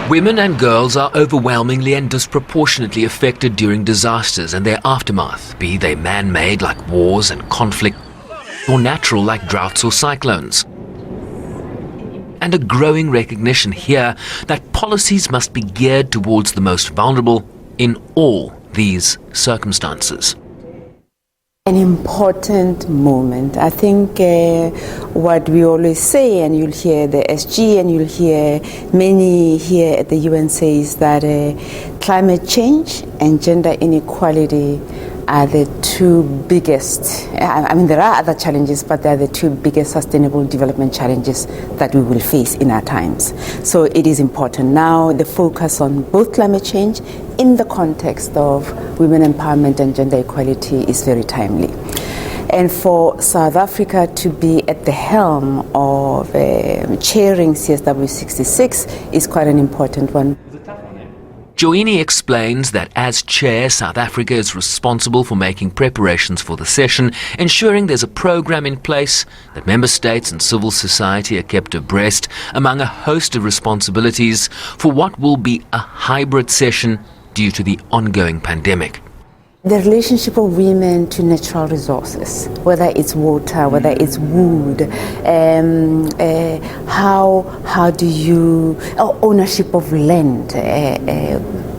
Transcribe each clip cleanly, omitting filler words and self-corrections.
Women and girls are overwhelmingly and disproportionately affected during disasters and their aftermath, be they man-made like wars and conflict, or natural like droughts or cyclones. And a growing recognition here that policies must be geared towards the most vulnerable in all these circumstances. An important moment. I think what we always say, and you'll hear the SG and you'll hear many here at the UN say, is that climate change and gender inequality are the two biggest, I mean there are other challenges, but they're the two biggest sustainable development challenges that we will face in our times. So it is important now, the focus on both climate change in the context of women empowerment and gender equality is very timely. And for South Africa to be at the helm of chairing CSW 66 is quite an important one. Joini explains that as chair, South Africa is responsible for making preparations for the session, ensuring there's a program in place, that member states and civil society are kept abreast, among a host of responsibilities for what will be a hybrid session due to the ongoing pandemic. The relationship of women to natural resources, whether it's water, whether it's wood, how do you, ownership of land,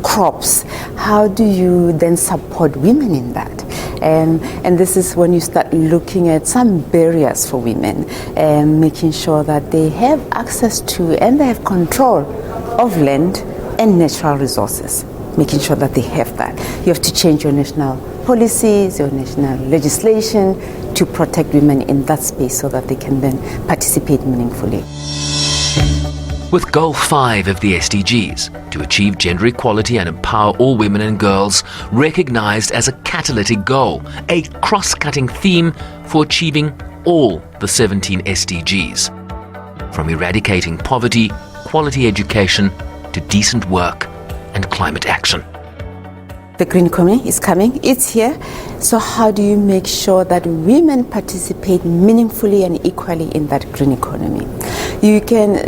crops, how do you then support women in that? And this is when you start looking at some barriers for women, making sure that they have access to and they have control of land and natural resources. Making sure that they have that. You have to change your national policies, your national legislation to protect women in that space so that they can then participate meaningfully. With Goal 5 of the SDGs, to achieve gender equality and empower all women and girls, recognized as a catalytic goal, a cross-cutting theme for achieving all the 17 SDGs. From eradicating poverty, quality education, to decent work, and climate action. The green economy is coming, it's here. So how do you make sure that women participate meaningfully and equally in that green economy? You can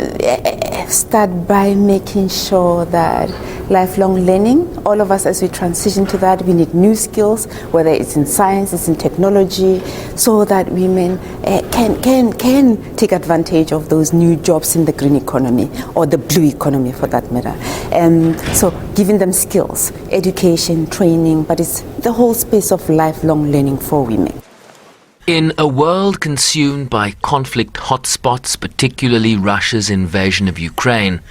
start by making sure that lifelong learning, all of us as we transition to that, we need new skills, whether it's in science, it's in technology, so that women can take advantage of those new jobs in the green economy or the blue economy for that matter. So giving them skills, education, training, but it's the whole space of lifelong learning for women. In a world consumed by conflict hotspots, particularly Russia's invasion of Ukraine,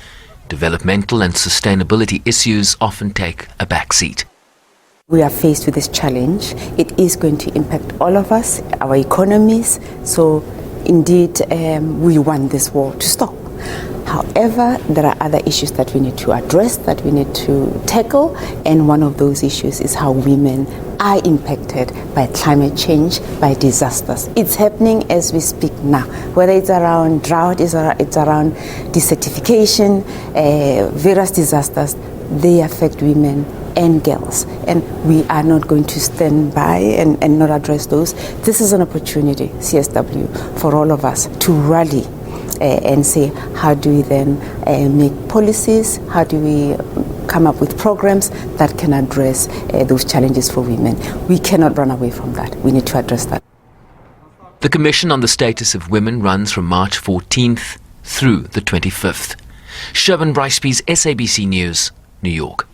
developmental and sustainability issues often take a backseat. We are faced with this challenge. It is going to impact all of us, our economies. So indeed, we want this war to stop. However, there are other issues that we need to address, that we need to tackle, and one of those issues is how women are impacted by climate change, by disasters. It's happening as we speak now, whether it's around drought, it's around desertification, various disasters, they affect women and girls, and we are not going to stand by and not address those. This is an opportunity, CSW, for all of us to rally and say, how do we then make policies, how do we come up with programs that can address those challenges for women. We cannot run away from that. We need to address that. The Commission on the Status of Women runs from March 14th through the 25th. Sherwin Bryce's SABC News, New York.